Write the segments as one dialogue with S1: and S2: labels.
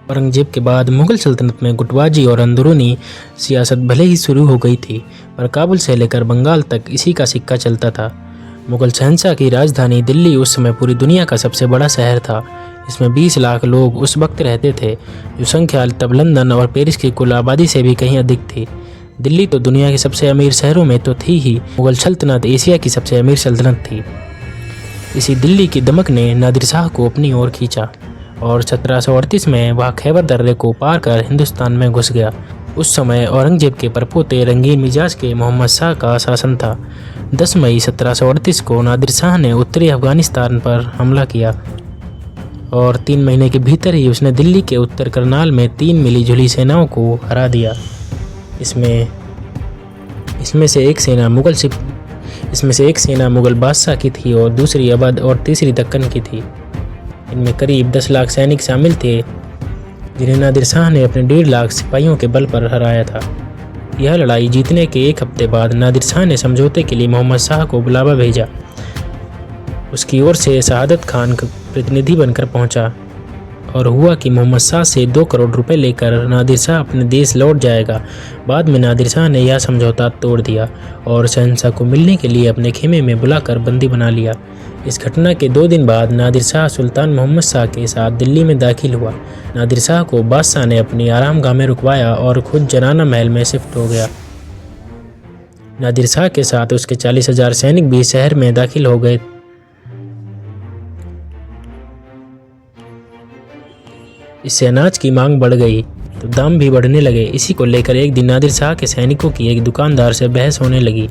S1: औरंगजेब के बाद मुगल सल्तनत में गुटबाजी और अंदरूनी सियासत भले ही शुरू हो गई थी, पर काबुल से लेकर बंगाल तक इसी का सिक्का चलता था। मुगल शहंशाह की राजधानी दिल्ली उस समय पूरी दुनिया का सबसे बड़ा शहर था। इसमें 20 लाख लोग उस वक्त रहते थे, जो संख्या तब लंदन और पेरिस की कुल आबादी से भी कहीं अधिक थी। दिल्ली तो दुनिया के सबसे अमीर शहरों में तो थी ही, मुगल सल्तनत एशिया की सबसे अमीर सल्तनत थी। इसी दिल्ली की दमक ने नादिर शाह को अपनी ओर खींचा और 1738 में वह खैबर दर्रे को पार कर हिंदुस्तान में घुस गया। उस समय औरंगजेब के परपोते रंगीन मिजाज के मोहम्मद शाह का शासन था। 10 मई 1738 को नादिर शाह ने उत्तरी अफगानिस्तान पर हमला किया और 3 महीने के भीतर ही उसने दिल्ली के उत्तर करनाल में 3 मिली-जुली सेनाओं को हरा दिया। इसमें से एक सेना मुगल बादशाह की थी और दूसरी अवध और तीसरी दक्कन की थी। इनमें करीब 10 लाख सैनिक शामिल थे, जिन्हें नादिर शाह ने अपने 1.5 लाख सिपाहियों के बल पर हराया था। यह लड़ाई जीतने के एक हफ्ते बाद नादिर शाह ने समझौते के लिए मोहम्मद शाह को बुलावा भेजा। उसकी ओर से शहादत खान प्रतिनिधि बनकर पहुंचा और हुआ कि मोहम्मद शाह से 2 करोड़ रुपए लेकर नादिर शाह अपने देश लौट जाएगा। बाद में नादिर शाह ने यह समझौता तोड़ दिया और शहंशाह को मिलने के लिए अपने खेमे में बुलाकर बंदी बना लिया। इस घटना के 2 दिन बाद नादिर शाह सुल्तान मोहम्मद शाह के साथ दिल्ली में दाखिल हुआ। नादिर शाह को बादशाह ने अपनी आरामगाह में रुकवाया और खुद जनाना महल में शिफ्ट हो गया। नादिर शाह के साथ उसके 40,000 सैनिक भी शहर में दाखिल हो गए। इससे अनाज की मांग बढ़ गई तो दाम भी बढ़ने लगे। इसी को लेकर एक दिन नादिर शाह के सैनिकों की एक दुकानदार से बहस होने लगी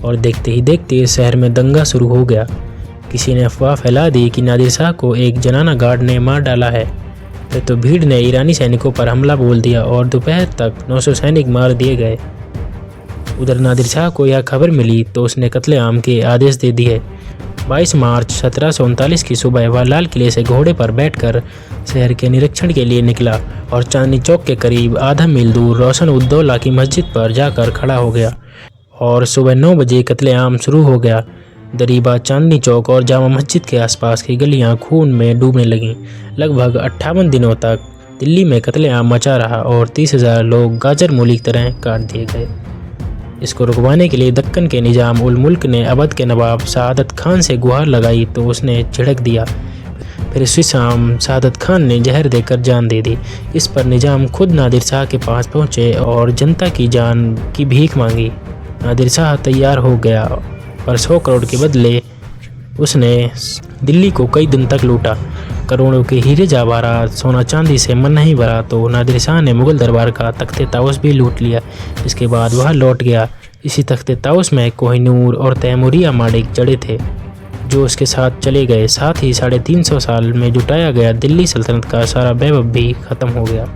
S1: और देखते ही देखते शहर में दंगा शुरू हो गया। किसी ने अफवाह फैला दी कि नादिर शाह को एक जनाना गार्ड ने मार डाला है। फिर तो भीड़ ने ईरानी सैनिकों पर हमला बोल दिया और दोपहर तक 900 सैनिक मार दिए गए। उधर नादिर शाह को यह खबर मिली तो उसने कत्लेआम के आदेश दे दिए। 22 मार्च 1739 की सुबह वह लाल किले से घोड़े पर बैठकर शहर के निरीक्षण के लिए निकला और चांदनी चौक के करीब आधा मील दूर रोशन उद्दौला की मस्जिद पर जाकर खड़ा हो गया और सुबह 9 बजे कत्लेआम शुरू हो गया। दरीबा, चांदनी चौक और जामा मस्जिद के आसपास की गलियां खून में डूबने लगीं। लगभग 58 दिनों तक दिल्ली में कत्लेआम मचा रहा और 30,000 लोग गाजर मूली की तरह काट दिए गए। इसको रुकवाने के लिए दक्कन के निजाम उल मुल्क ने अवध के नवाब शहादत खान से गुहार लगाई तो उसने झिड़क दिया। फिर इसी शाम शहादत खान ने जहर देकर जान दे दी। इस पर निजाम खुद नादिर शाह के पास पहुंचे और जनता की जान की भीख मांगी। नादिर शाह तैयार हो गया, पर 100 करोड़ के बदले उसने दिल्ली को कई दिन तक लूटा। करोड़ों के हीरे जवाहरात, सोना चांदी से मन नहीं भरा तो नादिर शाह ने मुगल दरबार का तख्ते ताउस भी लूट लिया। इसके बाद वह लौट गया। इसी तख्ते ताउस में कोहिनूर और तैमूरिया मालिक जड़े थे, जो उसके साथ चले गए। साथ ही 350 साल में जुटाया गया दिल्ली सल्तनत का सारा वैभव भी खत्म हो गया।